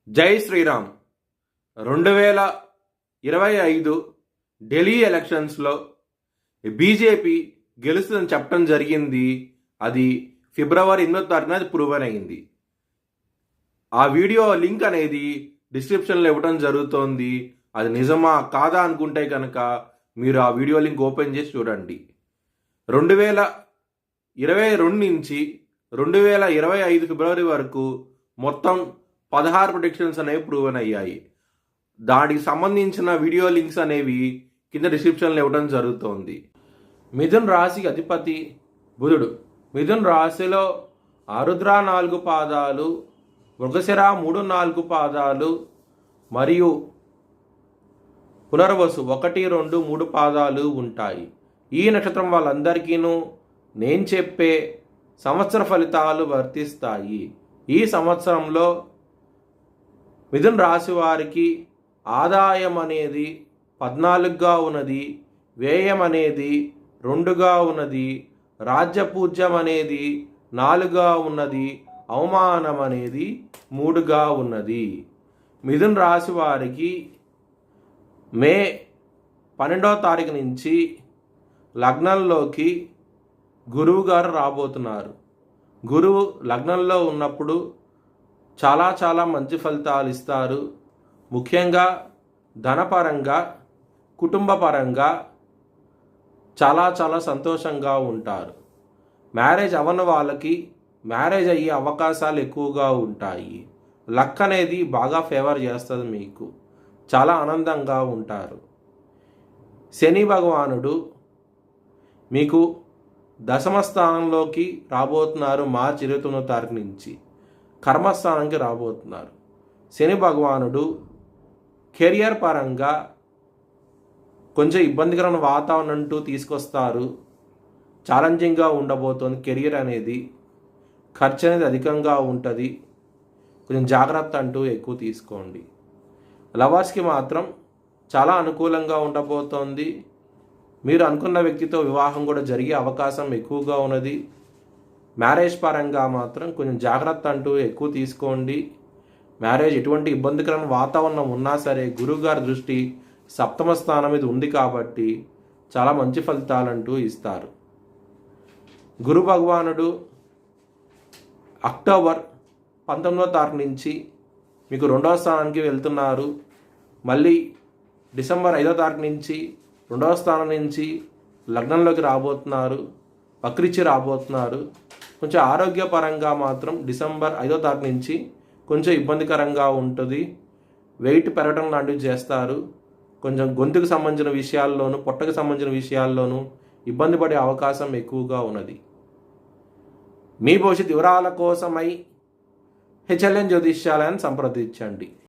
జై శ్రీరామ్. 2025 ఢిల్లీ ఎలక్షన్స్లో బీజేపీ గెలుస్తుందని చెప్పడం జరిగింది. అది ఫిబ్రవరి 8వ తారీఖున ప్రూవ్ అయింది. ఆ వీడియో లింక్ అనేది డిస్క్రిప్షన్లో ఇవ్వడం జరుగుతోంది. అది నిజమా కాదా అనుకుంటే కనుక మీరు ఆ వీడియో లింక్ ఓపెన్ చేసి చూడండి. 2022 నుంచి 2025 ఫిబ్రవరి వరకు మొత్తం 16 ప్రొడిక్షన్స్ అనేవి ప్రూవన్ అయ్యాయి. దానికి సంబంధించిన వీడియో లింక్స్ అనేవి కింద డిస్క్రిప్షన్లో ఇవ్వడం జరుగుతోంది. మిథున్ రాశికి అధిపతి బుధుడు. మిథున్ రాశిలో ఆరుద్ర 4 పాదాలు, మృగశిర 3, 4 పాదాలు మరియు పునర్వసు 1, 2, 3 పాదాలు ఉంటాయి. ఈ నక్షత్రం వాళ్ళందరికీను నేను చెప్పే సంవత్సర ఫలితాలు వర్తిస్తాయి. ఈ సంవత్సరంలో మిథున్ రాశి వారికి ఆదాయం అనేది 14గా ఉన్నది, వ్యయం అనేది 2గా ఉన్నది, రాజ్యపూజ్యం అనేది 4గా ఉన్నది, అవమానం అనేది 3గా ఉన్నది. మిథున్ రాశి వారికి మే 12వ తారీఖు నుంచి లగ్నంలోకి గురువు గారు రాబోతున్నారు. గురువు లగ్నంలో ఉన్నప్పుడు చాలా మంచి ఫలితాలు ఇస్తారు. ముఖ్యంగా ధనపరంగా, కుటుంబపరంగా చాలా సంతోషంగా ఉంటారు. మ్యారేజ్ అవ్వని వాళ్ళకి మ్యారేజ్ అయ్యే అవకాశాలు ఎక్కువగా ఉంటాయి. లక్ అనేది బాగా ఫేవర్ చేస్తుంది. మీకు చాలా ఆనందంగా ఉంటారు. శని భగవానుడు మీకు దశమ స్థానంలోకి రాబోతున్నారు. మార్చి 29వ తారీఖు నుంచి కర్మస్థానానికి రాబోతున్నారు. శని భగవానుడు కెరియర్ పరంగా కొంచెం ఇబ్బందికరమైన వాతావరణం అంటూ తీసుకొస్తారు. ఛాలెంజింగ్గా ఉండబోతోంది. కెరియర్ అనేది ఖర్చు అనేది అధికంగా ఉంటుంది. కొంచెం జాగ్రత్త అంటూ ఎక్కువ తీసుకోండి. లవర్స్కి మాత్రం చాలా అనుకూలంగా ఉండబోతోంది. మీరు అనుకున్న వ్యక్తితో వివాహం కూడా జరిగే అవకాశం ఎక్కువగా ఉన్నది. మ్యారేజ్ పరంగా మాత్రం కొంచెం జాగ్రత్త అంటూ ఎక్కువ తీసుకోండి. మ్యారేజ్ ఎటువంటి ఇబ్బందికరమైన వాతావరణం ఉన్నా సరే గురువుగారి దృష్టి 7వ స్థానం మీద ఉంది కాబట్టి చాలా మంచి ఫలితాలంటూ ఇస్తారు. గురు భగవానుడు అక్టోబర్ 19వ తారీఖు నుంచి మీకు 2వ స్థానానికి వెళ్తున్నారు. మళ్ళీ డిసెంబర్ 5వ తారీఖు నుంచి 2వ స్థానం నుంచి లగ్నంలోకి రాబోతున్నారు. వక్రించి రాబోతున్నారు. కొంచెం ఆరోగ్యపరంగా మాత్రం డిసెంబర్ 5వ తారీఖు నుంచి కొంచెం ఇబ్బందికరంగా ఉంటుంది. వెయిట్ పెరగడం లాంటివి చేస్తారు. కొంచెం గొంతుకు సంబంధించిన విషయాల్లోనూ, పొట్టకు సంబంధించిన విషయాల్లోనూ ఇబ్బంది పడే అవకాశం ఎక్కువగా ఉన్నది. మీ భవిష్యత్ వివరాల కోసమై హెచ్ఎల్ఎన్ జ్యోతిష్యాలయాన్ని సంప్రదించండి.